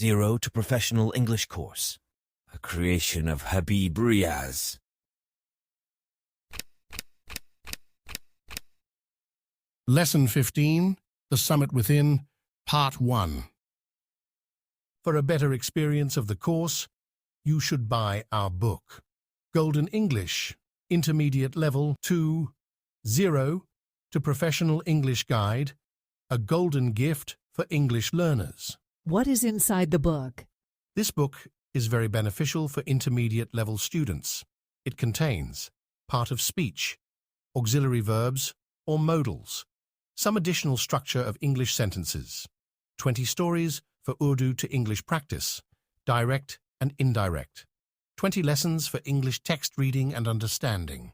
Zero to Professional English Course, a creation of Habib Riaz. Lesson 15, The Summit Within, Part 1. For a better experience of the course, you should buy our book, Golden English, Intermediate Level 2, 0 to Professional English Guide, a golden gift for English learners. What is inside the book? This book is very beneficial for intermediate level students. It contains part of speech, auxiliary verbs or modals, some additional structure of English sentences, 20 stories for Urdu to English practice, direct and indirect, 20 lessons for English text reading and understanding,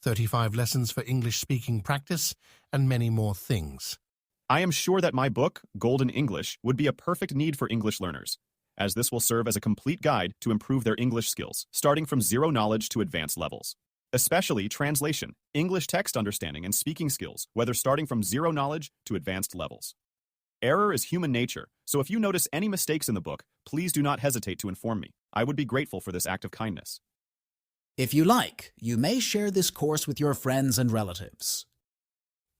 35 lessons for English speaking practice, and many more things. I am sure that my book, Golden English, would be a perfect need for English learners, as this will serve as a complete guide to improve their English skills, starting from zero knowledge to advanced levels. Especially translation, English text understanding, and speaking skills, whether starting from zero knowledge to advanced levels. Error is human nature, so if you notice any mistakes in the book, please do not hesitate to inform me. I would be grateful for this act of kindness. If you like, you may share this course with your friends and relatives.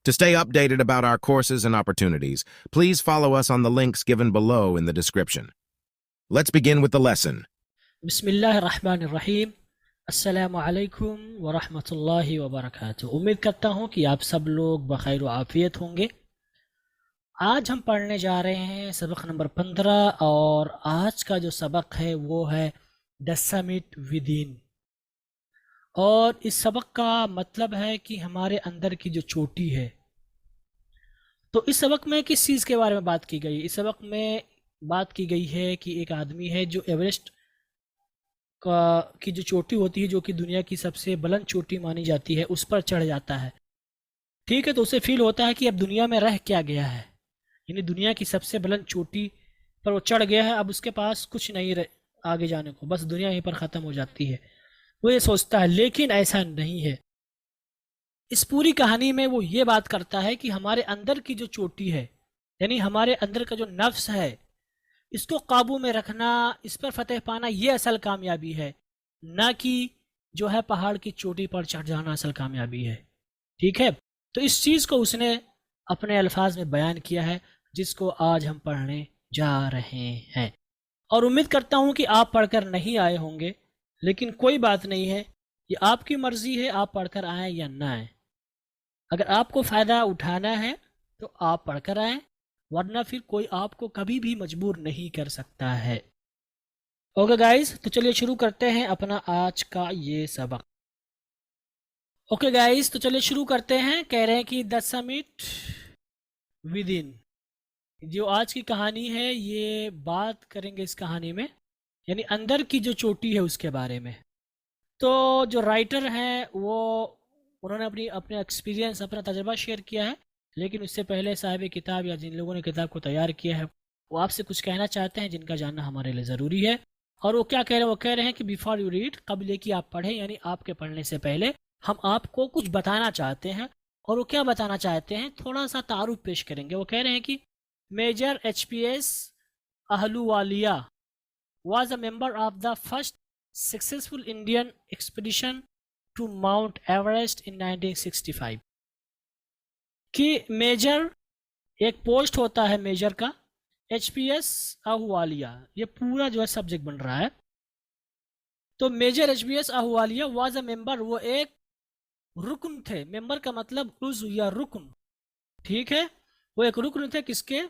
To stay updated about our courses and opportunities, please follow us on the links given below in the description. Let's begin with the lesson. बिस्मिल्लाहिर्रहमानिर्रहीम अस्सलामु अलैकुम व रहमतुल्लाहि व बरकातुहू। उम्मीद करता हूँ कि आप सब लोग बखैर व आफियत होंगे। आज हम पढ़ने जा रहे हैं सबक नंबर 15 और आज का जो सबक है वो है द समिट विदिन। और इस सबक का मतलब है कि हमारे अंदर की जो चोटी है। तो इस सबक में किस चीज़ के बारे में बात की गई? इस सबक में बात की गई है कि एक आदमी है जो एवरेस्ट की जो चोटी होती है, जो कि दुनिया की सबसे बुलंद चोटी मानी जाती है, उस पर चढ़ जाता है। ठीक है, तो उसे फील होता है कि अब दुनिया में रह क्या गया है, यानी दुनिया की सबसे बुलंद चोटी पर वो चढ़ गया है, अब उसके पास कुछ नहीं आगे जाने को, बस दुनिया यहीं पर ख़त्म हो जाती है, वो ये सोचता है। लेकिन ऐसा नहीं है। इस पूरी कहानी में वो ये बात करता है कि हमारे अंदर की जो चोटी है, यानी हमारे अंदर का जो नफ्स है, इसको काबू में रखना, इस पर फतेह पाना, ये असल कामयाबी है, ना कि जो है पहाड़ की चोटी पर चढ़ जाना असल कामयाबी है। ठीक है, तो इस चीज़ को उसने अपने अल्फाज में बयान किया है, जिसको आज हम पढ़ने जा रहे हैं। और उम्मीद करता हूँ कि आप पढ़कर नहीं आए होंगे, लेकिन कोई बात नहीं है, ये आपकी मर्ज़ी है, आप पढ़कर आएँ या ना आएँ। अगर आपको फ़ायदा उठाना है तो आप पढ़कर आएँ, वरना फिर कोई आपको कभी भी मजबूर नहीं कर सकता है। ओके गाइस, तो चलिए शुरू करते हैं अपना आज का ये सबक। ओके गाइस, तो चलिए शुरू करते हैं। कह रहे हैं कि द समिट विदिन, जो आज की कहानी है, ये बात करेंगे इस कहानी में, यानी अंदर की जो चोटी है उसके बारे में। तो जो राइटर हैं वो उन्होंने अपने एक्सपीरियंस, अपना तजर्बा शेयर किया है, लेकिन उससे पहले साहिब किताब या जिन लोगों ने किताब को तैयार किया है वो आपसे कुछ कहना चाहते हैं, जिनका जानना हमारे लिए ज़रूरी है। और वो क्या कह रहे हैं? वो कह रहे हैं कि बिफोर यू रीड, कबल कि आप पढ़ें, यानी आपके पढ़ने से पहले हम आपको कुछ बताना चाहते हैं। और वो क्या बताना चाहते हैं, थोड़ा सा तारुफ पेश करेंगे। वो कह रहे हैं कि major HPS Ahluwalia was a member of the first successful Indian expedition to Mount Everest in 1965। कि मेजर एक पोस्ट होता है मेजर का, HPS अहलूवालिया, ये पूरा जो है सब्जेक्ट बन रहा है। तो major HPS Ahluwalia was a member, वो एक रुकन थे। मेंबर का मतलब उज़्व या रुकन, ठीक है, वो एक रुकन थे किसके?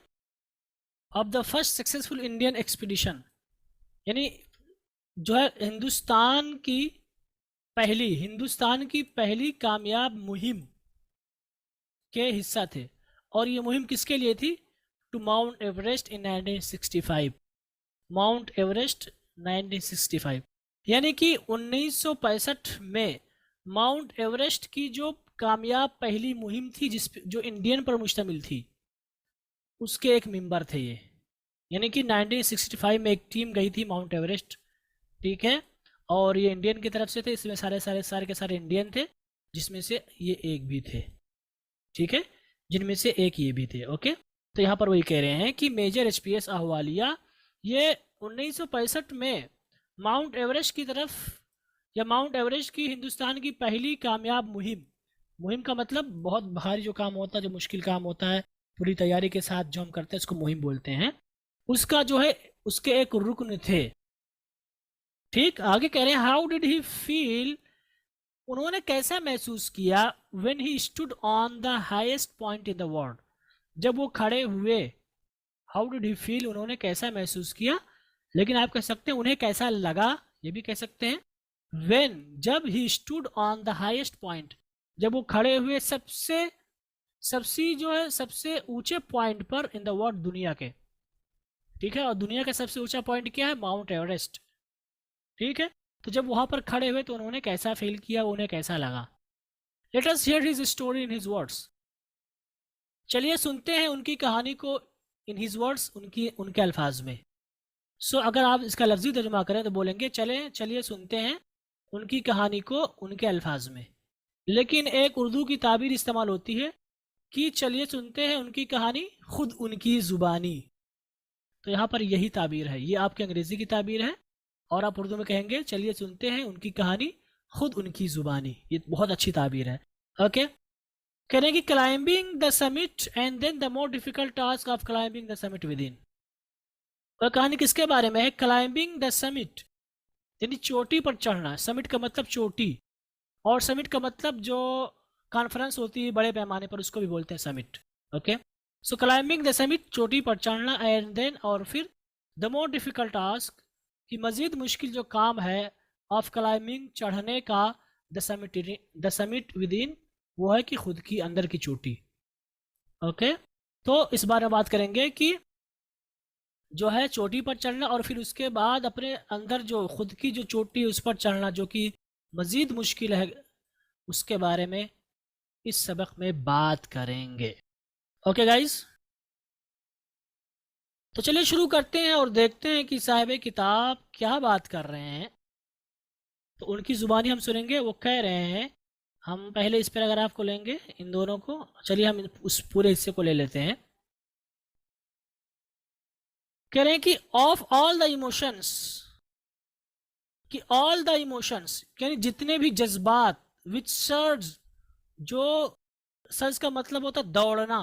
Of the first successful Indian expedition, यानी जो है हिंदुस्तान की पहली कामयाब मुहिम के हिस्सा थे। और ये मुहिम किसके लिए थी? To Mount Everest in 1965। Mount Everest 1965, यानी कि 1965 में माउंट एवरेस्ट की जो कामयाब पहली मुहिम थी, जो इंडियन पर मुश्तमिल थी, उसके एक मेंबर थे ये। यानी कि 1965 में एक टीम गई थी माउंट एवरेस्ट, ठीक है, और ये इंडियन की तरफ से थे। इसमें सारे के सारे इंडियन थे, जिसमें से ये एक भी थे, ठीक है, जिनमें से एक ये भी थे। ओके, तो यहाँ पर वही कह रहे हैं कि मेजर HPS अहलूवालिया ये 1965 में माउंट एवरेस्ट की तरफ, या माउंट एवरेस्ट की हिंदुस्तान की पहली कामयाब मुहिम, मुहिम का मतलब बहुत भारी जो काम होता है, जो मुश्किल काम होता है, पूरी तैयारी के साथ जो हम करते हैं उसको मुहिम बोलते हैं, उसका जो है उसके एक रुकन थे। ठीक, आगे कह रहे हैं हाउ डिड ही फील, उन्होंने कैसा महसूस किया, when he stood on the highest point in the world, जब वो खड़े हुए, हाउ डिड ही फील, उन्होंने कैसा महसूस किया, लेकिन आप कह सकते हैं उन्हें कैसा लगा, ये भी कह सकते हैं। व्हेन, जब he stood on the highest point, जब वो खड़े हुए सबसे सबसे जो है सबसे ऊंचे पॉइंट पर इन द वर्ल्ड, दुनिया के, ठीक है, और दुनिया का सबसे ऊंचा पॉइंट क्या है, माउंट एवरेस्ट, ठीक है। तो जब वहां पर खड़े हुए तो उन्होंने कैसा फील किया, उन्हें कैसा लगा। Let us here his story in his words, चलिए सुनते हैं उनकी कहानी को इन हिज वर्ड्स, उनके अल्फाज में। सो अगर आप इसका लफ्जी तर्जुमा करें तो बोलेंगे चलिए सुनते हैं उनकी कहानी को उनके अल्फाज में। लेकिन एक उर्दू की ताबीर इस्तेमाल होती है कि चलिए सुनते हैं उनकी कहानी खुद उनकी ज़ुबानी। तो यहाँ पर यही ताबीर है, ये आपकी अंग्रेज़ी की ताबीर है, और आप उर्दू में कहेंगे चलिए सुनते हैं उनकी कहानी खुद उनकी ज़ुबानी। ये बहुत अच्छी ताबीर है। ओके, कह रहे हैं कि climbing the summit and then the more difficult task of climbing the summit within. वह कहानी किसके बारे में है, क्लाइंबिंग द समिट यानी चोटी पर चढ़ना, समिट का मतलब चोटी, और समिट का मतलब जो कॉन्फ्रेंस होती है बड़े पैमाने पर उसको भी बोलते हैं summit. Okay, so climbing the summit चोटी पर चढ़ना, एंड देन और फिर द मोर डिफिकल्ट टास्क कि मज़ीद मुश्किल जो काम है ऑफ क्लाइंबिंग चढ़ने का, द समिट विद इन वो है कि खुद की अंदर की चोटी। ओके, तो इस बारे में बात करेंगे कि जो है चोटी पर चढ़ना और फिर उसके बाद अपने अंदर जो खुद की जो चोटी है उस पर चढ़ना जो कि मज़ीद मुश्किल है, उसके बारे में इस सबक में बात करेंगे। ओके गाइस, तो चलिए शुरू करते हैं और देखते हैं कि साहिब किताब क्या बात कर रहे हैं। तो उनकी ज़ुबानी हम सुनेंगे, वो कह रहे हैं, हम पहले इस पैराग्राफ को लेंगे, इन दोनों को, चलिए हम उस पूरे हिस्से को ले लेते हैं। कह रहे हैं कि ऑफ ऑल द इमोशंस, कि ऑल द इमोशंस यानी जितने भी जज्बात, विच सर्ज, जो सर्ज का मतलब होता है दौड़ना,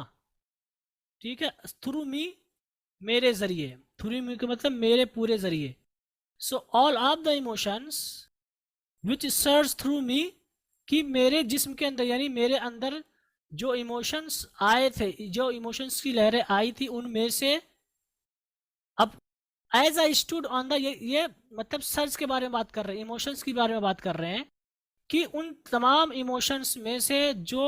ठीक है, थ्रू मी मेरे जरिए, थ्रू मी का मतलब मेरे पूरे जरिए। So all of the emotions which surge through me, कि मेरे जिस्म के अंदर यानी मेरे अंदर जो इमोशंस आए थे, जो इमोशंस की लहरें आई थी उनमें से, अब as I stood on the, ये मतलब सर्च के बारे में बात कर रहे हैं, इमोशंस के बारे में बात कर रहे हैं कि उन तमाम इमोशंस में से जो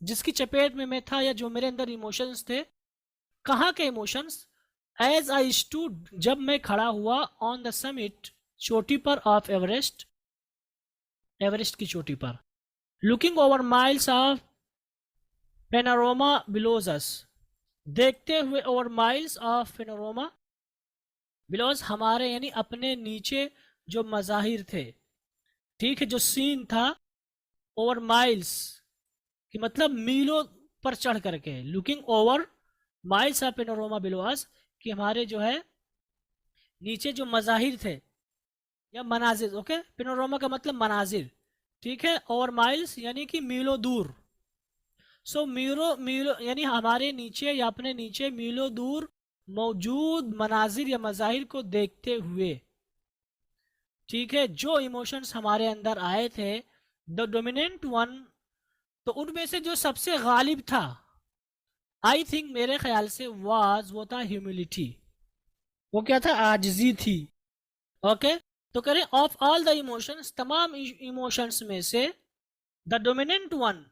जिसकी चपेट में मैं था या जो मेरे अंदर इमोशंस थे, कहाँ के इमोशंस, एज आई स्टूड जब मैं खड़ा हुआ, ऑन द समिट चोटी पर, ऑफ एवरेस्ट एवरेस्ट की चोटी पर, looking over miles of panorama below us, देखते हुए over miles of panorama below हमारे यानी अपने नीचे जो मज़ाहिर थे, ठीक है, जो सीन था, ओवर माइल्स कि मतलब मीलों पर चढ़ करके, looking over miles of panorama below कि हमारे जो है नीचे जो मज़ाहिर थे या मनाजिर। ओके, पेनोरामा का मतलब मनाजिर, ठीक है, ओवर माइल्स यानी कि मीलों दूर। सो मीलो यानी हमारे नीचे या अपने नीचे मीलों दूर मौजूद मनाजिर या मज़ाहिर को देखते हुए, ठीक है, जो इमोशंस हमारे अंदर आए थे, द डोमिनेंट वन, तो उनमें से जो सबसे गालिब था, आई थिंक मेरे ख्याल से, वाज वो था ह्यूमिलिटी, वो क्या था, आजिज़ी थी। ओके, तो करें ऑफ ऑल द इमोशंस, तमाम इमोशंस में से, द डोमिनेंट वन,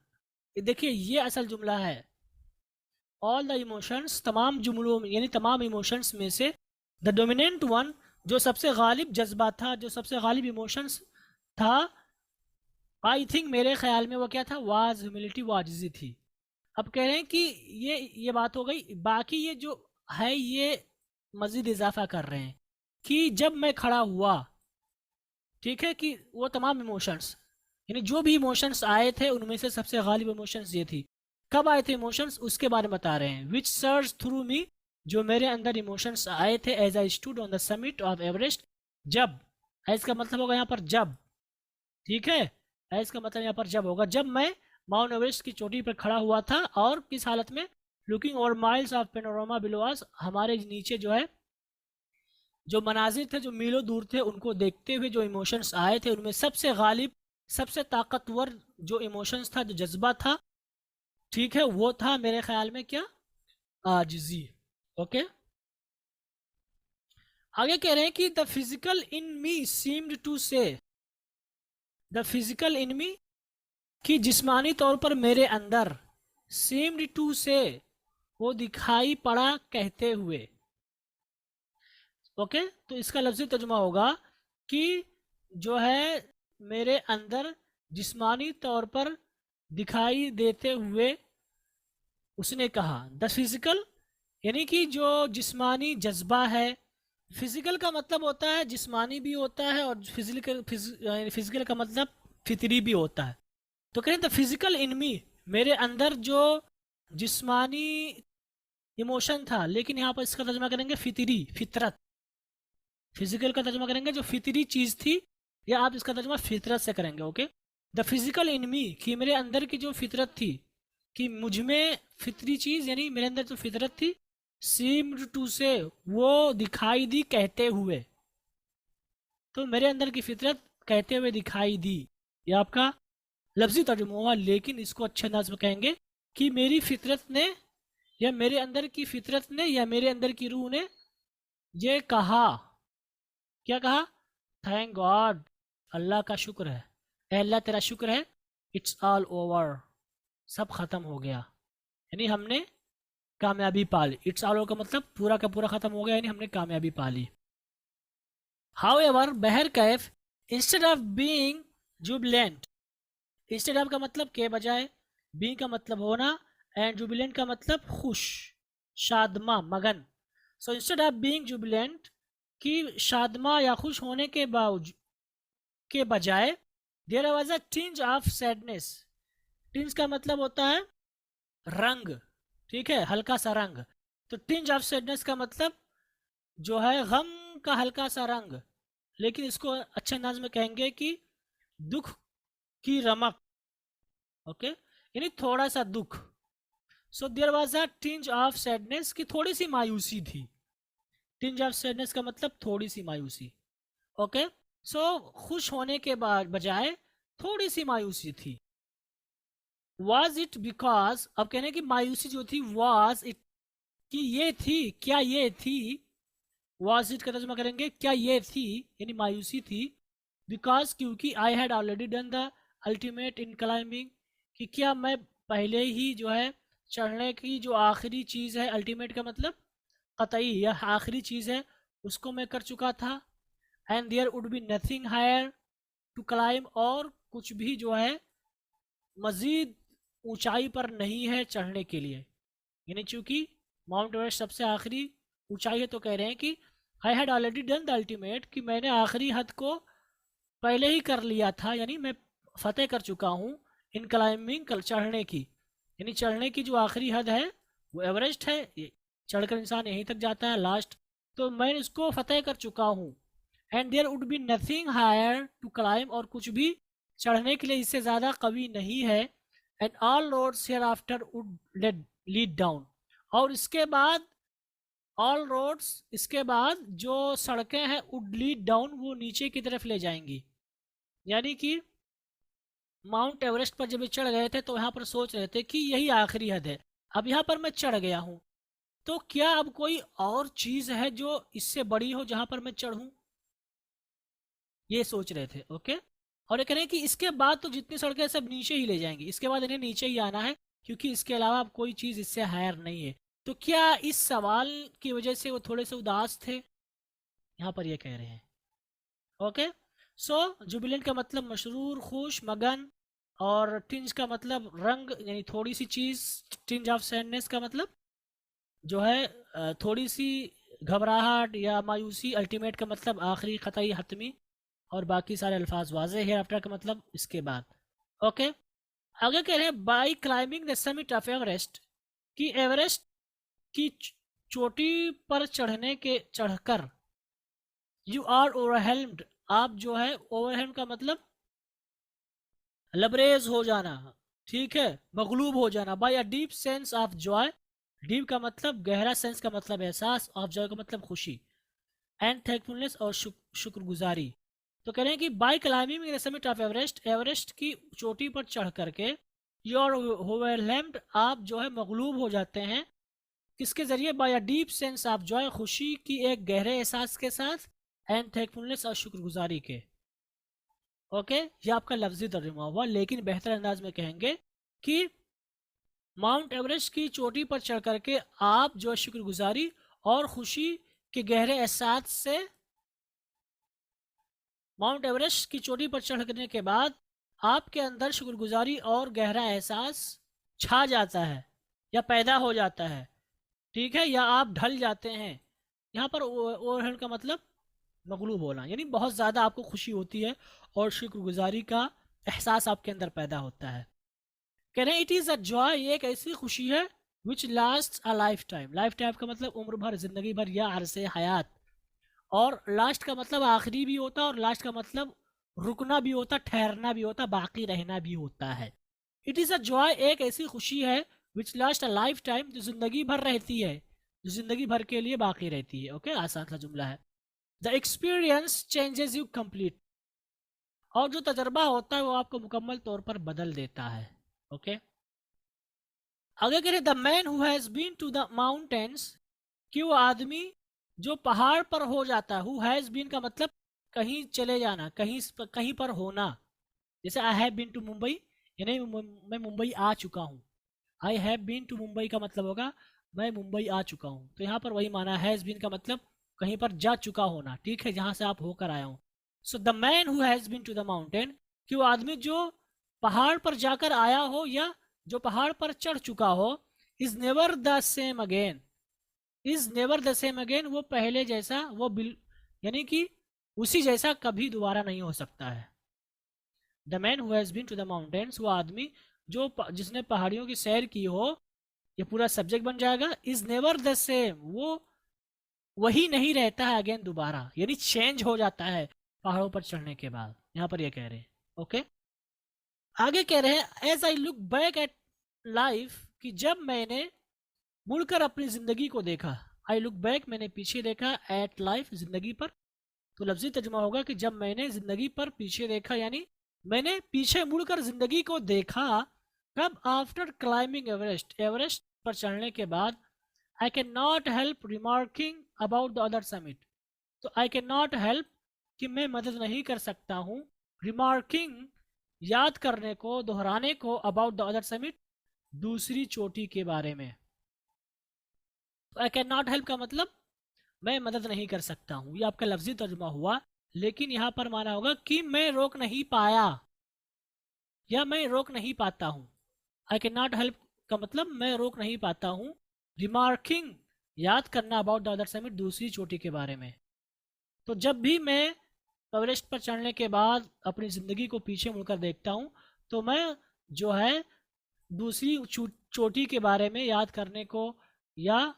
देखिए ये असल जुमला है, ऑल द इमोशंस तमाम जुमलों में यानी तमाम इमोशंस में से, द डोमिनेंट वन जो सबसे गालिब जज्बा था, जो सबसे गालिब इमोशंस था, आई थिंक मेरे ख्याल में वो क्या था, वाज ह्यूमिलिटी, वो आजिज़ी थी। अब कह रहे हैं कि ये बात हो गई, बाकी ये जो है ये मज़ीद इजाफा कर रहे हैं कि जब मैं खड़ा हुआ, ठीक है, कि वो तमाम इमोशंस यानी जो भी इमोशंस आए थे उनमें से सबसे गालिब इमोशंस ये थी। कब आए थे इमोशंस, उसके बारे में बता रहे हैं, विच सर्ज थ्रू मी, जो मेरे अंदर इमोशंस आए थे as I stood on the summit of Everest, जब, एज का मतलब होगा यहाँ पर जब, ठीक है, एज का मतलब यहाँ पर जब होगा, जब मैं माउंट एवरेस्ट की चोटी पर खड़ा हुआ था, और किस हालत में, looking over miles of panorama below us, हमारे नीचे जो है जो मनाजिर थे जो मीलों दूर थे उनको देखते हुए जो इमोशंस आए थे, उनमें सबसे गालिब, सबसे ताकतवर जो इमोशंस था, जो जज्बा था, ठीक है, वो था मेरे ख्याल में क्या, आजिजी। ओके, आगे कह रहे हैं कि the physical in me seemed to say, the physical in me, कि जिस्मानी तौर पर मेरे अंदर, सीम्ड टू से, वो दिखाई पड़ा कहते हुए। ओके, तो इसका लफ्ज़ी तर्जुमा होगा कि जो है मेरे अंदर जिस्मानी तौर पर दिखाई देते हुए, उसने कहा, द फिजिकल यानी कि जो जिस्मानी जज्बा है, फिजिकल का मतलब होता है जिस्मानी भी होता है, और फिजिकल का मतलब फितरी भी होता है। तो कहें द फिजिकल इन मी, मेरे अंदर जो जिस्मानी इमोशन था, लेकिन यहाँ पर इसका तर्जुमा करेंगे फितरी, फितरत। फिजिकल का तर्जुमा करेंगे जो फितरी चीज़ थी, या आप इसका तर्जुमा फितरत से करेंगे। Okay, the physical in me, कि मेरे अंदर की जो फितरत थी, कि मुझ में फितरी चीज़ यानी मेरे अंदर जो फितरत थी, सीम्ड टू से, वो दिखाई दी कहते हुए, तो मेरे अंदर की फितरत कहते हुए दिखाई दी, ये आपका लफ्जी तर्जुमा हुआ। लेकिन इसको अच्छे अंदाज में कहेंगे कि मेरी फितरत ने, या मेरे अंदर की फितरत ने, या मेरे अंदर की रूह ने ये कहा, क्या कहा, थैंक गॉड, अल्लाह का शुक्र है, ए अल्लाह तेरा शुक्र है, इट्स ऑल ओवर, सब ख़त्म हो गया, यानी हमने कामयाबी पा ली। इट्स ऑल ओवर का मतलब पूरा का पूरा ख़त्म हो गया, यानी हमने कामयाबी पा ली। हाउ एवर, बहर Kaif, instead of being Jubilant, instead of का मतलब के बजाय, बीइंग का मतलब होना, एंड जुबिलेंट का मतलब खुश, शादमा, मगन। So instead of being jubilant, कि शादमा या खुश होने के के बजाय, there was a tinge of sadness, tinge का मतलब होता है रंग, ठीक है, हल्का सा रंग। तो टिंज ऑफ सैडनेस का मतलब जो है गम का हल्का सा रंग, लेकिन इसको अच्छे अंदाज में कहेंगे कि दुख की रमक। ओके, यानी थोड़ा सा दुख। So there was a tinge of sadness, की थोड़ी सी मायूसी थी। टिंज ऑफ सैडनेस का मतलब थोड़ी सी मायूसी। ओके, सो खुश होने के बाद बजाय थोड़ी सी मायूसी थी। वाज इट बिकॉज, अब कहने की मायूसी जो थी, वाज इट, कि ये थी, क्या ये थी, वाज इट का तर्जुमा करेंगे क्या ये थी, यानी मायूसी थी, बिकॉज क्योंकि I had already done the ultimate in climbing, कि क्या मैं पहले ही जो है चढ़ने की जो आखिरी चीज़ है, अल्टीमेट का मतलब कतई या आखिरी चीज़ है, उसको मैं कर चुका था। And there would be nothing higher to climb, और कुछ भी जो है मज़ीद ऊंचाई पर नहीं है चढ़ने के लिए, यानी चूंकि माउंट एवरेस्ट सबसे आखिरी ऊंचाई है, तो कह रहे हैं कि I had already done the ultimate, कि मैंने आखिरी हद को पहले ही कर लिया था, यानी मैं फतेह कर चुका हूँ इन क्लाइंबिंग, चढ़ने की, यानी चढ़ने की जो आखिरी हद है वो एवरेस्ट है, चढ़कर इंसान यहीं तक जाता है लास्ट, तो मैं इसको फतेह कर चुका हूँ। And there would be nothing higher to climb, और कुछ भी चढ़ने के लिए इससे ज़्यादा कवी नहीं है। And all roads hereafter would lead down, और इसके बाद ऑल रोड्स, इसके बाद जो सड़कें हैं वुड लीड डाउन, वो नीचे की तरफ ले जाएंगी। यानी कि माउंट एवरेस्ट पर जब ये चढ़ गए थे तो यहाँ पर सोच रहे थे कि यही आखिरी हद है, अब यहाँ पर मैं चढ़ गया हूँ, तो क्या अब कोई और चीज़ है जो इससे बड़ी हो जहाँ पर मैं चढ़ूँ, ये सोच रहे थे। ओके, और ये कह रहे हैं कि इसके बाद तो जितनी सड़कें सब नीचे ही ले जाएंगी, इसके बाद इन्हें नीचे ही आना है, क्योंकि इसके अलावा अब कोई चीज़ इससे हायर नहीं है। तो क्या इस सवाल की वजह से वो थोड़े से उदास थे, यहाँ पर ये कह रहे हैं। ओके, सो जुबिलेंट का मतलब मशरूर, खुश, मगन, और टिंज का मतलब रंग, यानी थोड़ी सी चीज़। टिंज ऑफ सैडनेस का मतलब जो है थोड़ी सी घबराहट या मायूसी। अल्टीमेट का मतलब आखिरी, क़तई, हतमी, और बाकी सारे अल्फाज वाज़े है। आफ्टर का मतलब इसके बाद। ओके, आगे कह रहे हैं by climbing the summit of Everest, कि एवरेस्ट की चोटी पर चढ़कर यू आर ओवरहेल्म्ड, आप जो है ओवरहेल्म का मतलब लबरेज हो जाना, ठीक है, मगलूब हो जाना, by a deep sense of joy. Deep का मतलब गहरा, सेंस का मतलब एहसास, ऑफ जॉय का मतलब खुशी, एंड थैंकफुलनेस और शुक्रगुजारी। तो कह रहे हैं कि by climbing the summit of Everest, Everest की चोटी पर चढ़ करके यू आर ओवरवेल्म्ड, आप जो है मगलूब हो जाते हैं, किसके जरिए? By a deep sense of joy, खुशी की एक गहरे एहसास के साथ, एंड थैंकफुलनेस और शुक्रगुजारी के। ओके, ये आपका लफ्जी तर्जुमा हुआ, लेकिन बेहतर अंदाज में कहेंगे कि माउंट एवरेस्ट की चोटी पर चढ़ करके आप जो शुक्रगुजारी और खुशी के गहरे एहसास से, माउंट एवरेस्ट की चोटी पर चढ़ने के बाद आपके अंदर शुक्रगुजारी और गहरा एहसास छा जाता है या पैदा हो जाता है, ठीक है, या आप ढल जाते हैं। यहाँ पर ओवरहेल्ड का मतलब मगलूब होना, यानी बहुत ज़्यादा आपको खुशी होती है और शुक्रगुजारी का एहसास आपके अंदर पैदा होता है। कह रहे हैं इट इज़ अ जॉय, एक ऐसी खुशी है which last a lifetime. Lifetime का मतलब उम्र भर, ज़िंदगी भर या अरसे हयात, और लास्ट का मतलब आखिरी भी होता है, और लास्ट का मतलब रुकना भी होता, ठहरना भी होता, बाकी रहना भी होता है। इट इज़ अ जॉय, एक ऐसी खुशी है which last a life time, जो ज़िंदगी भर रहती है, जो ज़िंदगी भर के लिए बाकी रहती है। ओके, आसान सा जुमला है। The experience changes you complete, और जो तजर्बा होता है वो आपको मुकम्मल तौर पर बदल देता है। ओके, आगे कह रहे the man who has been to the mountains, कि वो आदमी जो पहाड़ पर हो जाता है। हु हैज़ बीन का मतलब कहीं चले जाना, कहीं पर होना। जैसे I have been to Mumbai, यानी मैं मुंबई आ चुका हूँ। I have been to Mumbai का मतलब होगा मैं मुंबई आ चुका हूँ। तो यहाँ पर वही माना, हैज़ बीन का मतलब कहीं पर जा चुका होना, ठीक है, जहाँ से आप होकर आया हूँ। So the man who has been to the mountain, कि वो आदमी जो पहाड़ पर जाकर आया हो या जो पहाड़ पर चढ़ चुका हो, is never the same again. Is never the same again, वो पहले जैसा, यानी कि उसी जैसा कभी दोबारा नहीं हो सकता है। The man who has been to the mountains, वो आदमी जिसने पहाड़ियों की सैर की हो, ये पूरा सब्जेक्ट बन जाएगा। इज़ नेवर द सेम, वो वही नहीं रहता है अगेन दोबारा, यानी चेंज हो जाता है पहाड़ों पर चढ़ने के बाद। यहाँ पर ये कह रहे हैं। ओके, आगे कह रहे हैं as I look back at life, कि जब मैंने मुड़कर अपनी जिंदगी को देखा। आई लुक बैक, मैंने पीछे देखा, एट लाइफ, जिंदगी पर। तो लफ्जी तर्जुमा होगा कि जब मैंने जिंदगी पर पीछे देखा, यानी मैंने पीछे मुड़कर जिंदगी को देखा। कब? आफ्टर क्लाइंबिंग एवरेस्ट, एवरेस्ट पर चढ़ने के बाद। आई can not help remarking about the other summit, तो आई कैन नॉट हेल्प कि मैं मदद नहीं कर सकता हूँ, रिमार्किंग याद करने को, दोहराने को, अबाउट द अदर समिट, दूसरी चोटी के बारे में। आई कैन नॉट हेल्प का मतलब मैं मदद नहीं कर सकता हूँ, ये आपका लफ्जी तर्जुमा हुआ। लेकिन यहाँ पर माना होगा कि मैं रोक नहीं पाया या मैं रोक नहीं पाता हूँ। आई कैन नॉट हेल्प का मतलब मैं रोक नहीं पाता हूँ, रिमार्किंग याद करना, अबाउट द अदर समिट, दूसरी चोटी के बारे में। तो जब भी मैं एवरेस्ट पर चढ़ने के बाद अपनी ज़िंदगी को पीछे मुड़कर देखता हूँ, तो मैं जो है दूसरी चोटी के बारे में याद करने को या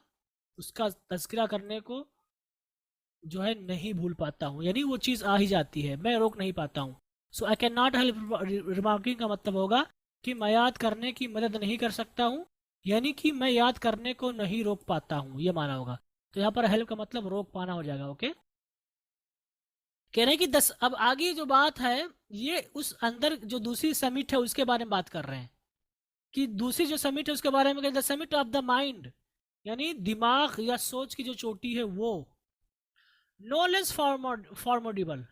उसका तज़किरा करने को जो है नहीं भूल पाता हूँ, यानी वो चीज़ आ ही जाती है, मैं रोक नहीं पाता हूँ। So I can not help remarking का मतलब होगा कि मैं याद करने की मदद नहीं कर सकता हूँ, यानी कि मैं याद करने को नहीं रोक पाता हूँ, ये माना होगा। तो यहाँ पर हेल्प का मतलब रोक पाना हो जाएगा। ओके, कह रहे हैं कि अब आगे जो बात है, ये उस अंदर जो दूसरी समिट है उसके बारे में बात कर रहे हैं, कि दूसरी जो समिट है उसके बारे में, the summit of the mind, यानी दिमाग या सोच की जो चोटी है वो। नो लेस फॉर्मोडेबल,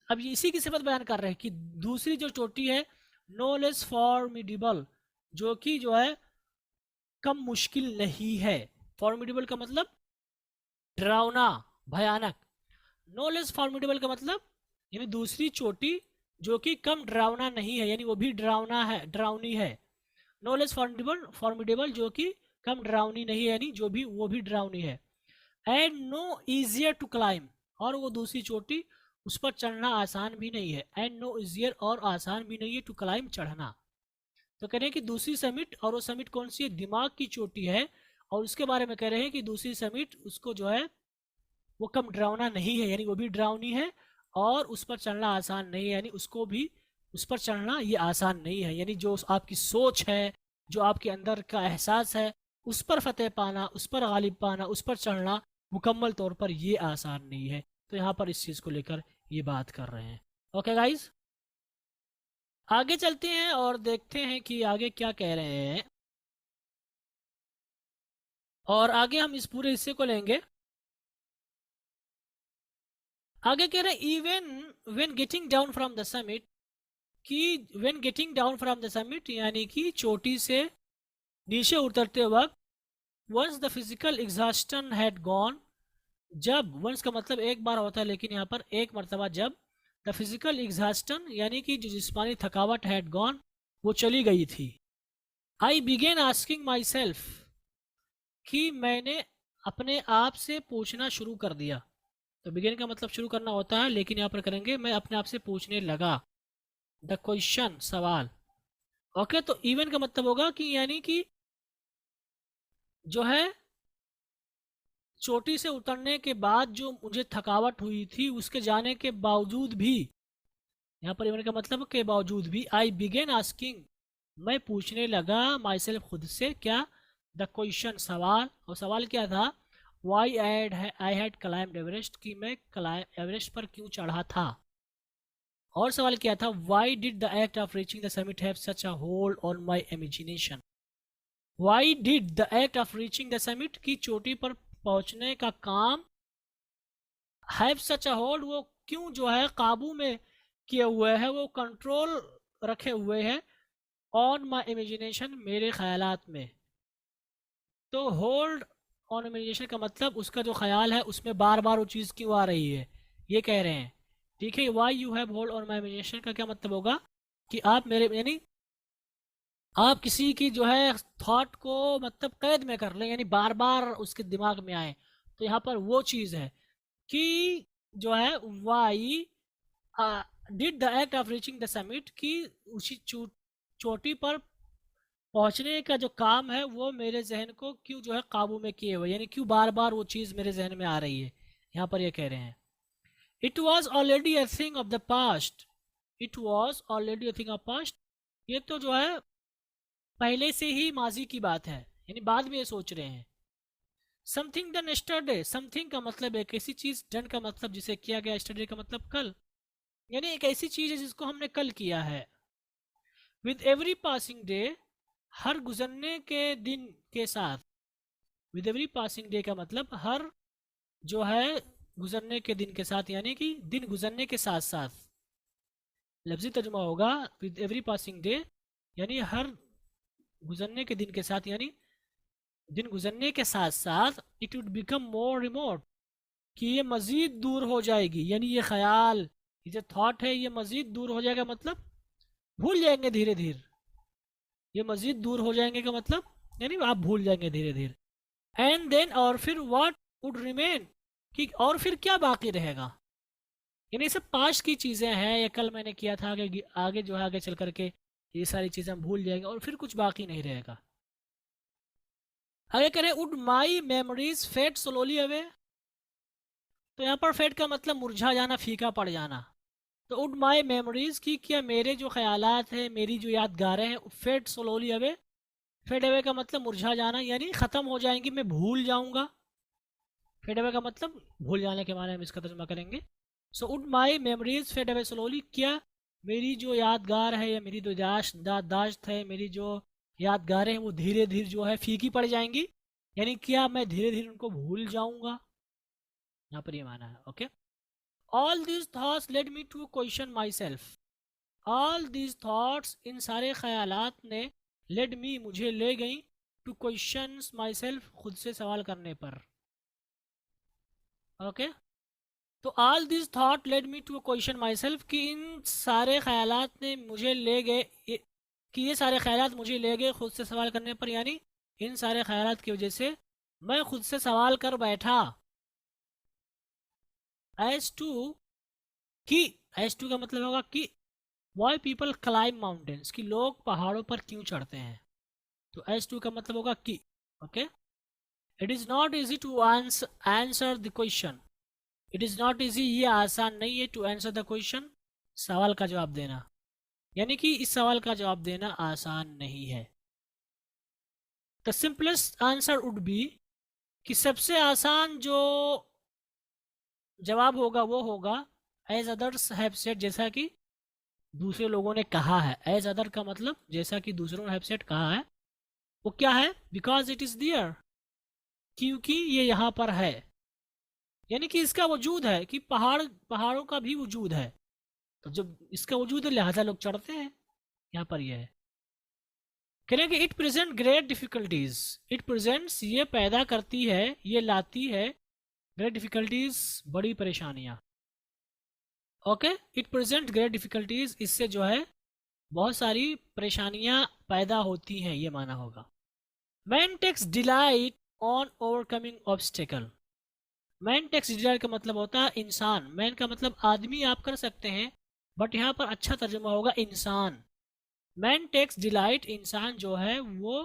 अब ये इसी की सिफत बयान कर रहे हैं कि दूसरी जो चोटी है, नो लेस फॉर्मिडेबल, जो कि जो है कम मुश्किल नहीं है। फॉर्मिडेबल का मतलब डरावना, भयानक। नो लेस फॉर्मिडेबल का मतलब यानी दूसरी चोटी जो कि कम डरावना नहीं है, यानी वो भी डरावना है, डरावनी है। नो लेस फॉर्मिडेबल जो कि कम डरावनी नहीं है, यानी वो भी डरावनी है। And no easier to climb, और वो दूसरी चोटी उस पर चढ़ना आसान भी नहीं है। एंड नो ईजियर, और आसान भी नहीं है, टू क्लाइम, चढ़ना। तो कह रहे हैं कि दूसरी समिट, और वो समिट कौन सी है? दिमाग की चोटी है, और उसके बारे में कह रहे हैं कि दूसरी समिट उसको जो है वो कम डरावना नहीं है, यानी वो भी डरावनी है और उस पर चढ़ना आसान नहीं है, यानी उसको भी उस पर चढ़ना ये आसान नहीं है, यानी जो आपकी सोच है, जो आपके अंदर का एहसास है, उस पर फतेह पाना, उस पर गालिब पाना, उस पर चढ़ना मुकम्मल तौर पर ये आसान नहीं है। तो यहाँ पर इस चीज़ को लेकर ये बात कर रहे हैं। ओके गाइज, आगे चलते हैं और देखते हैं कि आगे क्या कह रहे हैं। और आगे हम इस पूरे हिस्से को लेंगे। आगे कह रहे हैं even when getting down from the summit, कि when getting down from the summit यानी कि चोटी से नीचे उतरते वक्त, once the physical exhaustion had gone, जब, वंस का मतलब एक बार होता है लेकिन यहाँ पर एक मरतबा जब, द फिजिकल एग्जॉस्टन यानी कि जो जिस्मानी थकावट हैड गॉन वो चली गई थी, आई बिगेन आस्किंग माई सेल्फ, कि मैंने अपने आप से पूछना शुरू कर दिया। तो बिगेन का मतलब शुरू करना होता है, लेकिन यहाँ पर करेंगे मैं अपने आप से पूछने लगा, द क्वेश्चन, सवाल। ओके, तो इवन का मतलब होगा कि यानी कि जो है चोटी से उतरने के बाद जो मुझे थकावट हुई थी उसके जाने के बावजूद भी, यहाँ पर इवन का मतलब के बावजूद भी, आई बिगेन आस्किंग, मैं पूछने लगा, माई सेल्फ, खुद से, क्या, द क्वेश्चन, सवाल। और सवाल क्या था, why I had climbed Everest, कि मैं एवरेस्ट पर क्यों चढ़ा था। और सवाल क्या था, why did the act of reaching the summit have such a hold on my imagination, why did the act of reaching the summit, की चोटी पर पहुंचने का काम, हैव सच अ होल्ड, वो क्यों जो है काबू में किए हुए है, वो कंट्रोल रखे हुए है, ऑन माई इमेजिनेशन, मेरे ख्यालात में। तो होल्ड ऑन इमेजिनेशन का मतलब उसका जो ख्याल है उसमें बार बार वो चीज़ क्यों आ रही है, ये कह रहे हैं। ठीक है, why you have hold on my imagination का क्या मतलब होगा कि आप मेरे, यानी आप किसी की जो है थॉट को मतलब कैद में कर लें, यानी बार बार उसके दिमाग में आए। तो यहाँ पर वो चीज़ है कि जो है why did the act of reaching the summit, की उसी चोटी पर पहुंचने का जो काम है वो मेरे जहन को क्यों जो है काबू में किए हुए, यानी क्यों बार बार वो चीज़ मेरे जहन में आ रही है। यहाँ पर ये कह रहे हैं, it was already a thing of the past, it was already a thing of past, ये तो जो है पहले से ही माजी की बात है, यानी बाद में ये सोच रहे हैं। समथिंग डन यस्टरडे, समथिंग का मतलब एक ऐसी चीज, डन का मतलब जिसे किया गया, यस्टरडे का मतलब कल, यानी एक ऐसी चीज है जिसको हमने कल किया है। विद एवरी पासिंग डे, हर गुजरने के दिन के साथ, विद एवरी पासिंग डे का मतलब हर जो है गुजरने के दिन के साथ, यानी कि दिन गुजरने के साथ साथ। लफ्जी तर्जुमा होगा विद एवरी पासिंग डे, यानी हर गुजरने के दिन के साथ, यानी दिन गुजरने के साथ साथ, it would become more remote, कि ये मज़ीद दूर हो जाएगी, यानी ये ख्याल, ये जो थॉट है ये मज़ीद दूर हो जाएगा, मतलब भूल जाएंगे धीरे धीरे। ये मज़ीद दूर हो जाएंगे का मतलब यानी आप भूल जाएंगे धीरे धीरे। एंड देन, और फिर व्हाट वुड रिमेन, कि और फिर क्या बाकी रहेगा, यानी सब पास्ट की चीज़ें हैं, ये कल मैंने किया था, आगे आगे जो है आगे चल करके ये सारी चीज़ें हम भूल जाएंगे और फिर कुछ बाकी नहीं रहेगा। आगे करें, would my memories fade slowly away, तो यहाँ पर फेड का मतलब मुरझा जाना, फीका पड़ जाना। तो वुड माई मेमोरीज, की क्या मेरे जो ख्यालात हैं, मेरी जो यादगारें हैं, fade slowly away, fade away का मतलब मुरझा जाना, यानी ख़त्म हो जाएंगी, मैं भूल जाऊंगा। फेड अवे का मतलब भूल जाने के माने हम इसका तर्जुमा करेंगे। So would my memories fade away slowly, क्या मेरी जो यादगार है या मेरी जो दाश्त है, मेरी जो यादगारें हैं वो धीरे धीरे जो है फीकी पड़ जाएंगी, यानी क्या मैं धीरे धीरे उनको भूल जाऊंगा, यहाँ पर ये माना है। Okay, all these thoughts led me to question myself, all these thoughts, इन सारे ख्यालात ने, लेड मी, मुझे ले गई, टू क्वेश्चन माई सेल्फ, खुद से सवाल करने पर। ओके, तो all this thought led me to question myself, कि इन सारे ख्यालात ने मुझे ले गए, कि ये सारे ख्यालात मुझे ले गए खुद से सवाल करने पर, यानी इन सारे ख्यालात की वजह से मैं खुद से सवाल कर बैठा। एज टू, कि एज टू का मतलब होगा कि वाई पीपल क्लाइम माउंटेन्स, कि लोग पहाड़ों पर क्यों चढ़ते हैं। तो एज टू का मतलब होगा कि। Okay, it is not easy to answer the question. It is not easy, ये आसान नहीं है, टू आंसर द क्वेश्चन, सवाल का जवाब देना, यानी कि इस सवाल का जवाब देना आसान नहीं है। The simplest answer would be, कि सबसे आसान जो जवाब होगा वो होगा एज अदर्स हैव सेड, जैसा कि दूसरे लोगों ने कहा है। एज अदर का मतलब जैसा कि दूसरों ने हैव सेड कहा है, वो क्या है? बिकॉज इट इज़ देयर, क्योंकि ये यहाँ पर है, यानी कि इसका वजूद है, कि पहाड़ों का भी वजूद है, तो जब इसका वजूद है लिहाजा लोग चढ़ते हैं। यहाँ पर यह है, कहें कि it present great difficulties. It presents, ये पैदा करती है, ये लाती है, ग्रेट डिफिकल्टीज, बड़ी परेशानियाँ। Okay, it present great difficulties, इससे जो है बहुत सारी परेशानियाँ पैदा होती हैं, ये माना होगा। Man takes delight on overcoming obstacle. Man takes delight का मतलब होता है इंसान। मैन का मतलब आदमी आप कर सकते हैं, बट यहाँ पर अच्छा तर्जुमा होगा इंसान। मैन टेक्स डिलाइट, इंसान जो है वो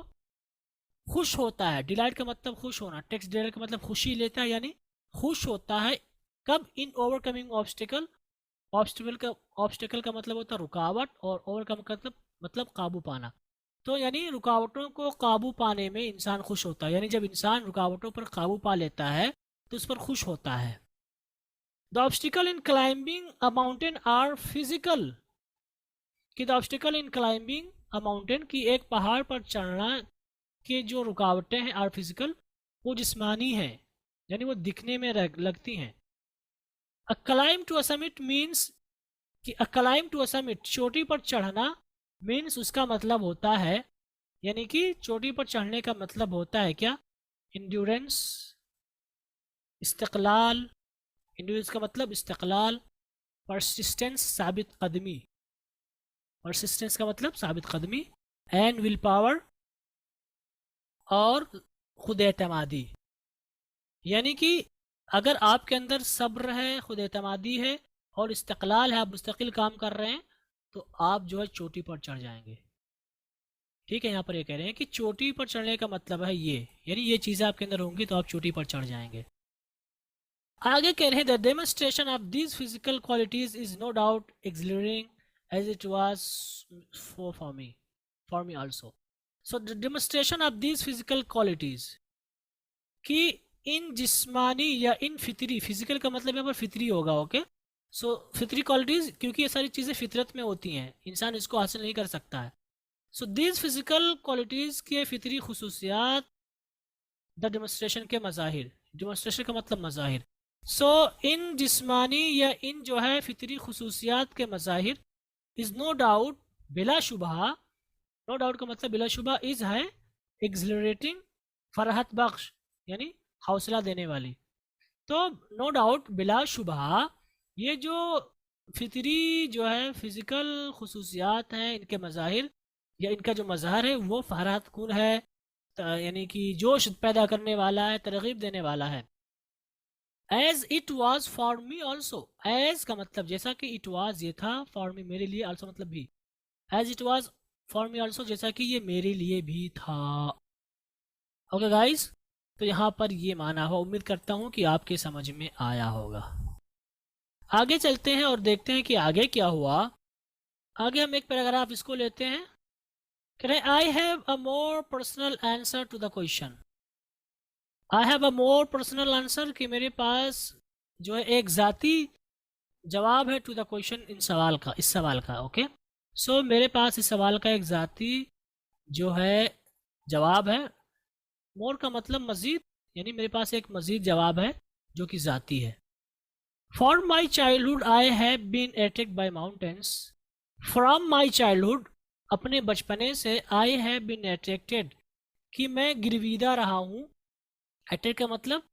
खुश होता है। डिलाइट का मतलब खुश होना, टेक्स डिलाइट का मतलब खुशी लेता है, यानी खुश होता है। कब? In overcoming obstacle. ऑब्स्टिकल का मतलब होता है रुकावट, और ओवरकम का मतलब काबू पाना। तो यानी रुकावटों को काबू पाने में इंसान खुश होता है, यानी जब इंसान रुकावटों पर काबू पा लेता है तो उस पर खुश होता है। The obstacle in climbing a mountain are physical, कि the obstacle in climbing a mountain, की एक पहाड़ पर चढ़ना के जो रुकावटें हैं, आर फिजिकल, वो जिस्मानी हैं, यानी वो दिखने में लगती हैं। A climb to a summit means, कि a climb to a summit, चोटी पर चढ़ना, मीन्स उसका मतलब होता है, यानी कि चोटी पर चढ़ने का मतलब होता है क्या? इंड्योरेंस, इस्तक़लाल। इंड्योरेंस का मतलब इस्तक़लाल। परसिस्टेंस, साबित कदमी। परसिस्टेंस का मतलब साबित कदमी। एंड विल पावर, और खुद एतमादी, यानी कि अगर आपके अंदर सब्र है, खुद एतमादी है और इस्तक़लाल है, आप मुस्तकिल काम कर रहे हैं, तो आप जो है चोटी पर चढ़ जाएंगे। ठीक है, यहाँ पर ये कह रहे हैं कि चोटी पर चढ़ने का मतलब है ये, यानी ये चीज़ें आपके अंदर होंगी तो आप चोटी पर चढ़ जाएंगे। आगे कह रहे हैं the demonstration of these physical qualities is no doubt accelerating as it was for me also. So the demonstration of these physical qualities, कि इन जिस्मानी या इन फितरी, फिजिकल का मतलब यहाँ पर फितरी होगा। ओके, सो फितरी क्वालिटीज, क्योंकि ये सारी चीज़ें फितरत में होती हैं, इंसान इसको हासिल नहीं कर सकता है। सो दीज फिजिकल क्वालिटीज़ के फितरी खुसूसियात, द डेमोन्स्ट्रेशन के मज़ाहिर, डेमोन्स्ट्रेशन का मतलब मज़ाहिर। सो इन जिस्मानी या इन जो है फितरी खुसूसियात के मज़ाहिर, इज़ नो डाउट, बिला शुबहा, नो डाउट का मतलब बिला शुबहा, इज़ है एक्सिलरेटिंग, फरहत बख्श, यानी हौसला देने वाली। तो नो डाउट, बिला शुबहा, ये जो फितरी जो है फिज़िकल खुसूसियात हैं, इनके मज़ाहिर या इनका जो मज़हर है वो फरहत कुन है, यानी कि जोश पैदा करने वाला है, तरगीब देने वाला है। As it was for me also, as का मतलब जैसा कि इट वॉज ये था, फॉर मी मेरे लिए, ऑल्सो मतलब भी, as it was for me also, जैसा कि ये मेरे लिए भी था। ओके गाइज, तो यहाँ पर ये माना हो, उम्मीद करता हूँ कि आपके समझ में आया होगा। आगे चलते हैं और देखते हैं कि आगे क्या हुआ। आगे हम एक पैराग्राफ इसको लेते हैं। I have a more personal answer to the question. I have a more personal answer, कि मेरे पास जो है एक ज़ाती जवाब है, टू द क्वेश्चन, इन सवाल का, इस सवाल का। ओके, सो मेरे पास इस सवाल का एक ज़ाती जो है जवाब है। मोर का मतलब मज़ीद, यानी मेरे पास एक मज़ीद जवाब है जो कि ज़ाती है। For my childhood I have been attracted by mountains. From my childhood, अपने बचपने से, आई हैव बीन अट्रैक्टेड, कि मैं गिरवीदा रहा हूँ। अट्रैक्ट का मतलब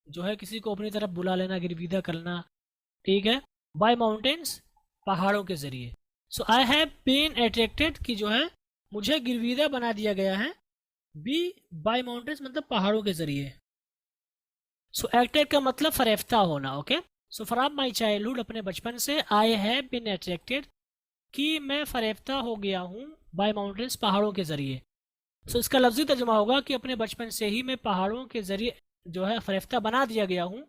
जो है किसी को अपनी तरफ बुला लेना, गिरवीदा करना। ठीक है, बाय माउंटेन्स, पहाड़ों के ज़रिए। सो आई हैव बीन अट्रैक्टेड, कि जो है मुझे गिरवीदा बना दिया गया है। बी बाय माउंटेन्स मतलब पहाड़ों के ज़रिए। सो अट्रैक्ट का मतलब फरेफ्ता होना। Okay, so from my childhood, अपने बचपन से, आई हैव बीन अट्रैक्टेड, कि मैं फरेफ्ता हो गया हूँ, बाय माउंटेन्स, पहाड़ों के ज़रिए। सो इसका लफ्ज़ी तर्जुमा होगा कि अपने बचपन से ही मैं पहाड़ों के ज़रिए जो है फरिश्ता बना दिया गया हूँ।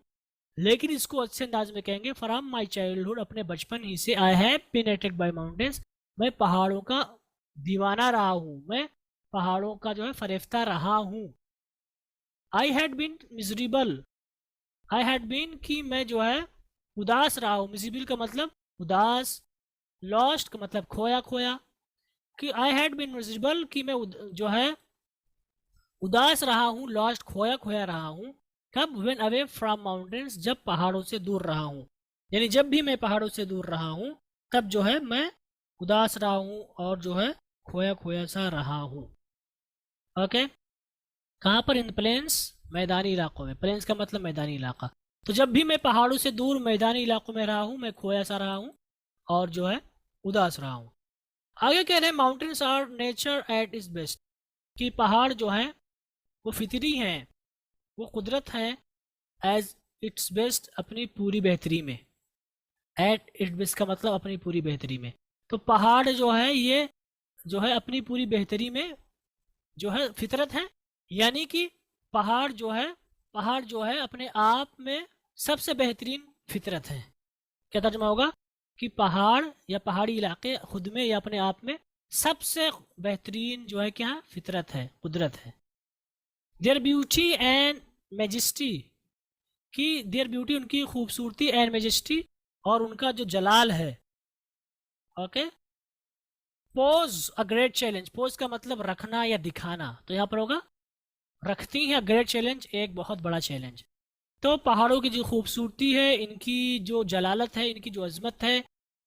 लेकिन इसको अच्छे अंदाज में कहेंगे फ्रॉम माई चाइल्डहुड, अपने बचपन ही से I have been attracted by mountains, मैं पहाड़ों का दीवाना रहा हूँ, मैं पहाड़ों का जो है फरिश्ता रहा हूँ। I had been miserable, I had been कि मैं जो है उदास रहा हूँ, मिजरेबल का मतलब उदास, लॉस्ट का मतलब खोया खोया, कि आई हैड बीन मिजरेबल कि मैं जो है उदास रहा हूँ, लॉस्ट खोया खोया रहा हूँ। कब? व्हेन अवे फ्रॉम माउंटेन्स, जब पहाड़ों से दूर रहा हूँ, यानी जब भी मैं पहाड़ों से दूर रहा हूँ तब जो है मैं उदास रहा हूँ और जो है खोया खोया सा रहा हूँ। ओके, कहाँ पर? इन प्लेन्स, मैदानी इलाकों में। प्लेन्स का मतलब मैदानी इलाका। तो जब भी मैं पहाड़ों से दूर मैदानी इलाकों में रहा हूँ मैं खोया सा रहा हूँ और जो है उदास रहा हूँ। आगे कह रहे हैं mountains are nature at its best, कि पहाड़ जो है वो फितरी हैं, वो कुदरत है एज इट्स बेस्ट, अपनी पूरी बेहतरी में। एट इट्स बेस्ट का मतलब अपनी पूरी बेहतरी में। तो पहाड़ जो है ये जो है अपनी पूरी बेहतरी में जो है फितरत है, यानी कि पहाड़ जो है अपने आप में सबसे बेहतरीन फितरत है। क्या तर्जुमा होगा? कि पहाड़ या पहाड़ी इलाके खुद में या अपने आप में सबसे बेहतरीन जो है क्या फितरत है, कुदरत है। देयर ब्यूटी एंड मैजेस्टी, कि देयर ब्यूटी उनकी खूबसूरती, एंड मैजेस्टी और उनका जो जलाल है। Okay, pose a great challenge, pose का मतलब रखना या दिखाना, तो यहाँ पर होगा रखती है ग्रेट चैलेंज, एक बहुत बड़ा चैलेंज। तो पहाड़ों की जो खूबसूरती है, इनकी जो जलालत है, इनकी जो अजमत है,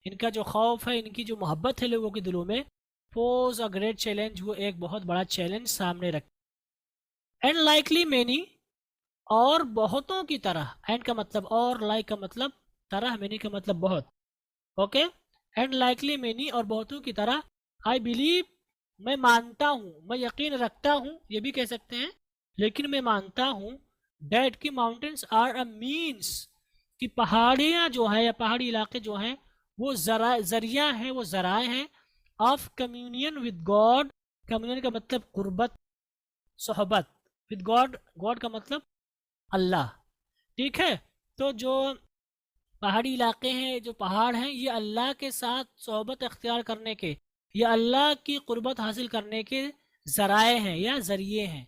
इनका जो खौफ है, इनकी जो मोहब्बत है लोगों के दिलों में, पोज अ ग्रेट चैलेंज, वो एक बहुत बड़ा चैलेंज सामने रख। एंड लाइकली मैनी, और बहुतों की तरह, एंड का मतलब और, लाइक का मतलब तरह, मैनी का मतलब बहुत। ओके, एंड लाइकली मैनी और बहुतों की तरह, आई बिलीव मैं मानता हूँ, मैं यकीन रखता हूँ, ये भी कह सकते हैं, लेकिन मैं मानता हूँ डेट की माउंटेन्स आर अ मीन्स, कि पहाड़ियाँ जो है या पहाड़ी इलाके जो हैं वो जरिया हैं, वो जराए हैं of communion with God. Communion का मतलब कुर्बत, सोहबत, विद गॉड, गॉड का मतलब अल्लाह। ठीक है, तो जो पहाड़ी इलाके हैं, जो पहाड़ हैं, ये अल्लाह के साथ सोहबत अख्तियार करने के या अल्लाह की कुर्बत हासिल करने के जराए हैं या जरिए हैं।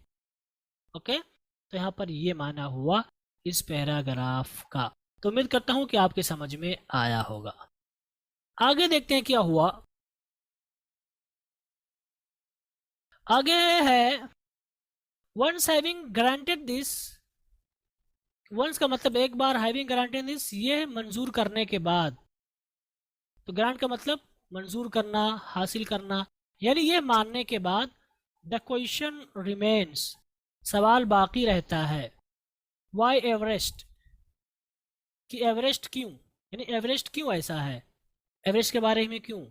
ओके, तो यहाँ पर ये माना हुआ इस पैराग्राफ का। तो उम्मीद करता हूँ कि आपके समझ में आया होगा। आगे देखते हैं क्या हुआ। आगे है once having granted this, once का मतलब एक बार, हैविंग ग्रांटेड दिस ये मंजूर करने के बाद। तो ग्रांट का मतलब मंजूर करना, हासिल करना, यानी ये मानने के बाद द क्वेश्चन रिमेन्स, सवाल बाकी रहता है। वाई एवरेस्ट, कि एवरेस्ट क्यों, यानी एवरेस्ट क्यों ऐसा है, एवरेस्ट के बारे में क्यों।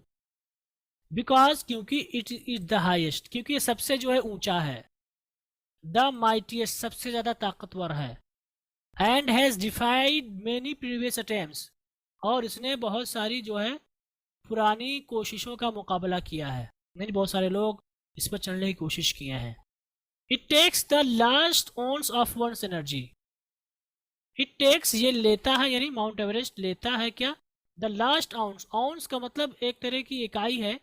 बिकॉज क्योंकि इट इज द हाइएस्ट, क्योंकि ये सबसे जो है ऊंचा है। द माइटिएस्ट सबसे ज्यादा ताकतवर है। And has डिफाइड many previous attempts और इसने बहुत सारी जो है पुरानी कोशिशों का मुकाबला किया है, यानी बहुत सारे लोग इस पर चढ़ने की कोशिश किए हैं। It takes the last ounce of one's energy, it takes ये लेता है, यानी माउंट एवरेस्ट लेता है क्या, द लास्ट आउंस, आउंस का मतलब एक तरह की इकाई है,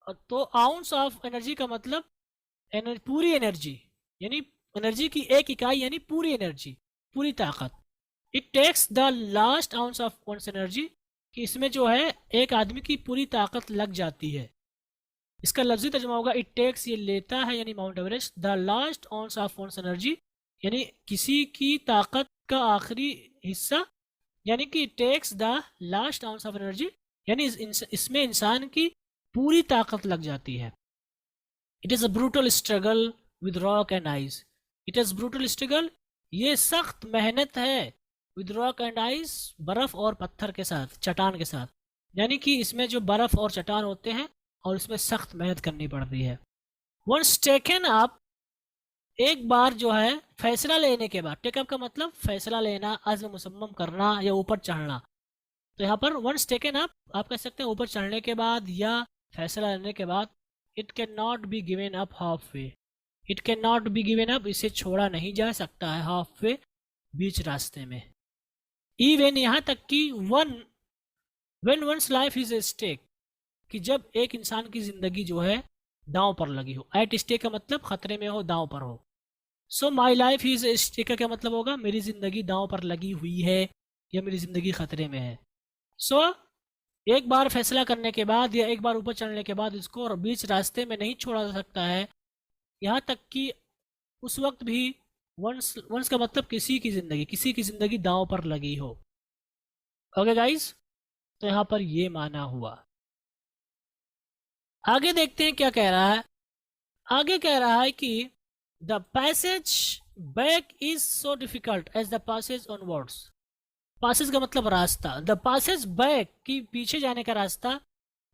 तो आउंस ऑफ एनर्जी का मतलब पूरी एनर्जी, यानी एनर्जी की एक इकाई, यानी पूरी एनर्जी, पूरी ताकत। It takes the last ounce of one's energy, कि इसमें जो है एक आदमी की पूरी ताकत लग जाती है। इसका लफ्जी तर्जुमा होगा इट टेक्स ये लेता है, यानी mount Everest, the last ounce of one's energy, यानी किसी की ताकत का आखिरी हिस्सा, यानी कि it takes the last ounce of energy, यानी इसमें इंसान की पूरी ताकत लग जाती है। It is a brutal struggle with rock and ice, it is brutal struggle, ये सख्त मेहनत है, विद रॉक एंड आइस, बर्फ और पत्थर के साथ, चट्टान के साथ, यानी कि इसमें जो बर्फ और चट्टान होते हैं और इसमें सख्त मेहनत करनी पड़ती है। वंस टेकन अप, एक बार जो है फैसला लेने के बाद, टेकअप का मतलब फैसला लेना, अज़्म मुसम्मम करना या ऊपर चढ़ना। तो यहाँ पर वंस टेकन अप आप कह सकते हैं ऊपर चढ़ने के बाद या फैसला लेने के बाद। It can not be given up half way, it can not be given up, इसे छोड़ा नहीं जा सकता है हाफ वे, बीच रास्ते में। इवन यहाँ तक कि when one's life is A stake, कि जब एक इंसान की जिंदगी जो है दांव पर लगी हो। एट स्टेक का मतलब खतरे में हो, दांव पर हो। So my life is A stake का क्या मतलब होगा, मेरी जिंदगी दांव पर लगी हुई है या मेरी जिंदगी खतरे में है। सो एक बार फैसला करने के बाद या एक बार ऊपर चढ़ने के बाद इसको बीच रास्ते में नहीं छोड़ा जा सकता है, यहाँ तक कि उस वक्त भी वंस का मतलब किसी की ज़िंदगी दांव पर लगी हो। ओके गाइस, तो यहाँ पर ये माना हुआ। आगे देखते हैं क्या कह रहा है। आगे कह रहा है कि the passage back is so difficult as the passage onwards. Passage का मतलब रास्ता, द पासेज बैक की पीछे जाने का रास्ता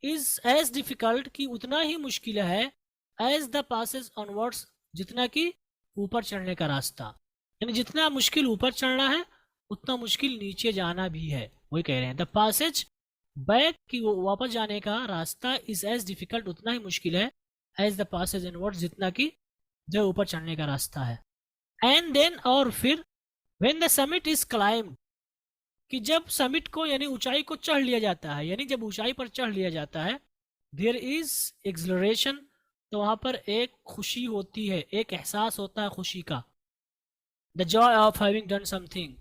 इज एज डिफिकल्ट की उतना ही मुश्किल है एज द पासेज ऑनवर्ड्स, जितना कि ऊपर चढ़ने का रास्ता। यानी जितना मुश्किल ऊपर चढ़ना है उतना मुश्किल नीचे जाना भी है, वही कह रहे हैं। द पासेज बैक की वापस जाने का रास्ता इज एज डिफिकल्ट, उतना ही मुश्किल है एज द पासेज इनवर्ड्स, जितना कि जो ऊपर चढ़ने का रास्ता है। एंड देन, और फिर when the summit is climbed, कि जब समिट को यानी ऊंचाई को चढ़ लिया जाता है, यानी जब ऊंचाई पर चढ़ लिया जाता है, देयर इज एक्सलरेशन, तो वहां पर एक खुशी होती है, एक एहसास होता है खुशी का। The Joy of having done something,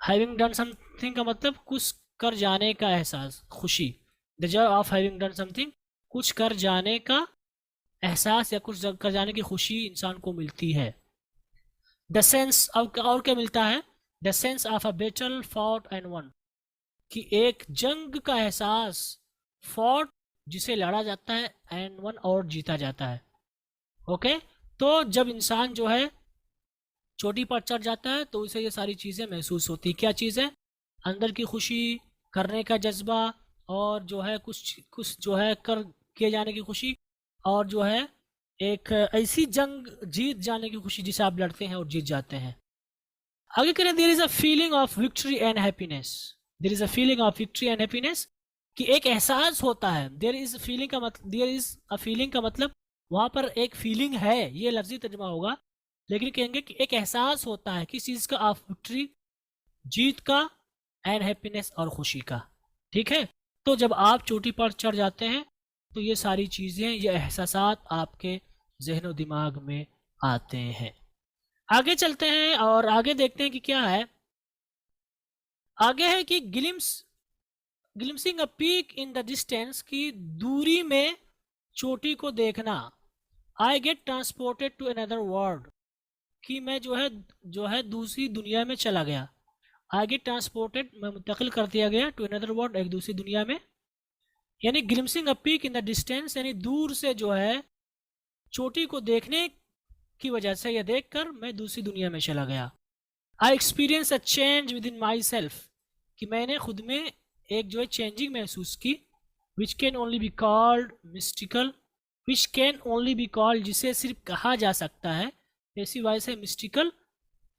having done something का मतलब कुछ कर जाने का एहसास, खुशी। The Joy of having done something, कुछ कर जाने का एहसास या कुछ कर जाने की खुशी इंसान को मिलती है। द सेंस, और क्या मिलता है, the sense of a battle fought and one, कि एक जंग का एहसास, फॉट जिसे लड़ा जाता है, एंड वन और जीता जाता है। ओके, तो जब इंसान जो है चोटी पर चढ़ जाता है तो उसे ये सारी चीज़ें महसूस होती। क्या चीज़ है, अंदर की खुशी, करने का जज्बा, और जो है कुछ जो है कर किए जाने की खुशी, और जो है एक ऐसी जंग जीत जाने की खुशी जिसे आप लड़ते हैं और जीत जाते हैं। आगे करें, there is a feeling of victory and happiness, there is a feeling of victory and happiness, कि एक एहसास होता है। देयर इज अ फीलिंग का मतलब वहां पर एक फीलिंग है, ये लफ्जी तर्जुमा होगा, लेकिन कहेंगे कि एक एहसास होता है किस चीज का, ऑफ विक्ट्री, जीत का, एंड हैप्पीनेस, और खुशी का। ठीक है, तो जब आप चोटी पर चढ़ जाते हैं तो ये सारी चीज़ें, ये एहसासात आपके जहन दिमाग में आते हैं। आगे चलते हैं और आगे देखते हैं कि क्या है। आगे है कि glimpsing a peak in the distance, की दूरी में चोटी को देखना। I get transported to another world, कि मैं जो है दूसरी दुनिया में चला गया। आई गेट ट्रांसपोर्टेड, मैं मुंतकिल कर दिया गया, टू अनदर वर्ल्ड, एक दूसरी दुनिया में। यानी glimpsing a peak in the distance, यानी दूर से जो है चोटी को देखने की वजह से, या देखकर मैं दूसरी दुनिया में चला गया। I experience a change with in my self, कि मैंने खुद में एक जो है चेंजिंग महसूस की। Which can only be called mystical, which can only be called, जिसे सिर्फ कहा जा सकता है, ऐसी वजह से मिस्टिकल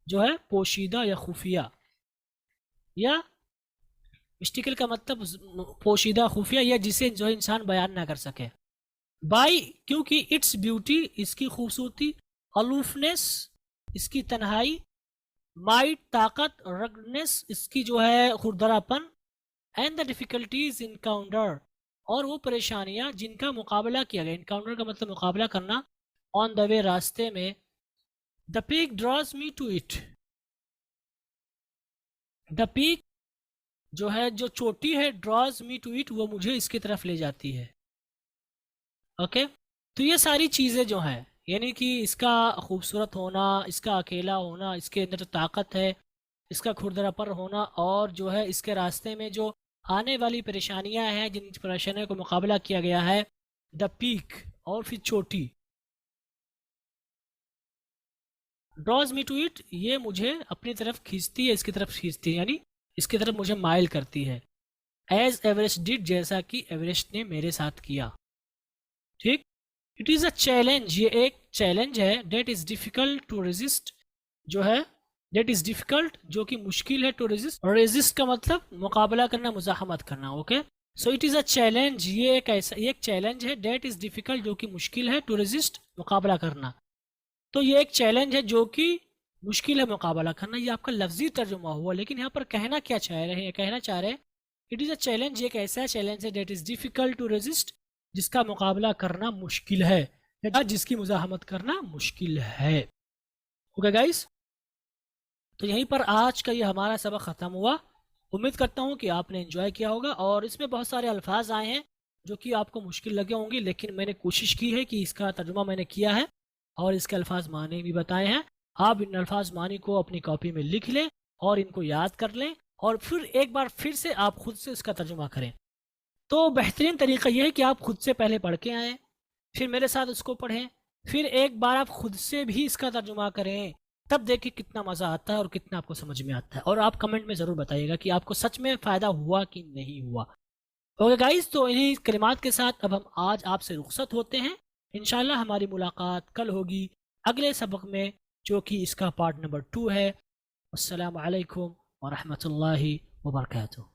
जो है पोशीदा या खुफिया, या मिस्टिकल का मतलब पोशीदा, खुफिया, या जिसे जो है इंसान बयान ना कर सके। बाई, क्योंकि इट्स ब्यूटी, इसकी खूबसूरती, अलूफनेस, इसकी तन्हाई, माइट, ताकत, रगनेस, इसकी जो है खुरदरापन, एंड द डिफिकल्टीज इनकाउंटर, और वो परेशानियां जिनका मुकाबला किया गया। इनकाउंटर का मतलब मुकाबला करना, ऑन द वे, रास्ते में। The peak draws me to it, the peak जो है, जो चोटी है, ड्रॉज मी टू इट, वो मुझे इसकी तरफ ले जाती है। ओके, तो ये सारी चीज़ें जो हैं, यानी कि इसका खूबसूरत होना, इसका अकेला होना, इसके अंदर जो ताकत है, इसका खुरदरापर होना, और जो है इसके रास्ते में जो आने वाली परेशानियां हैं, जिन परेशानियों को मुकाबला किया गया है, द पीक, और फिर चोटी, ड्रॉज मी टू इट, ये मुझे अपनी तरफ खींचती है, इसकी तरफ खींचती है, यानी इसकी तरफ मुझे माइल करती है। एज एवरेस्ट डिड, जैसा कि एवरेस्ट ने मेरे साथ किया। ठीक, इट इज़ अ चैलेंज, ये एक चैलेंज है। That is difficult to resist, जो है डेट इज़ डिफ़िकल्ट, जो कि मुश्किल है, टू रेजिस्ट। और रेजिस्ट का मतलब मुकाबला करना, मुज़ाहमत करना। Okay, so it is a challenge, ये एक चैलेंज है, डेट इज़ डिफ़िकल्ट जो कि मुश्किल है, टू रेजिस्ट मुकाबला करना। तो ये एक चैलेंज है जो कि मुश्किल है मुकाबला करना, ये आपका लफ्जी तर्जुमा हुआ। लेकिन यहाँ पर कहना क्या चाह रहे हैं, कहना चाह रहे हैं इट इज़ अ चैलेंज, एक ऐसा चैलेंज है that is difficult to resist, जिसका मुकाबला करना मुश्किल है या जिसकी मुज़ाहमत करना मुश्किल है। ओके गाइस, तो यहीं पर आज का ये हमारा सबक ख़त्म हुआ। उम्मीद करता हूँ कि आपने एंजॉय किया होगा और इसमें बहुत सारे अल्फाज आए हैं जो कि आपको मुश्किल लगे होंगे, लेकिन मैंने कोशिश की है कि इसका तर्जुमा मैंने किया है और इसके अल्फाज माने भी बताए हैं। आप इन अल्फाज मानी को अपनी कॉपी में लिख लें और इनको याद कर लें और फिर एक बार फिर से आप खुद से इसका तर्जुमा करें। तो बेहतरीन तरीका यह है कि आप खुद से पहले पढ़ के आएँ, फिर मेरे साथ इसको पढ़ें, फिर एक बार आप खुद से भी इसका तर्जुमा करें, तब देखिए कितना मज़ा आता है और कितना आपको समझ में आता है। और आप कमेंट में ज़रूर बताइएगा कि आपको सच में फ़ायदा हुआ कि नहीं हुआ। ओके गाइस, तो इन्हीं कलिमात के साथ अब हम आज आपसे रुखसत होते हैं। इंशाल्लाह हमारी मुलाकात कल होगी अगले सबक में, जो कि इसका पार्ट नंबर 2 है। अस्सलामु अलैकुम व रहमतुल्लाहि व बरकातुहू।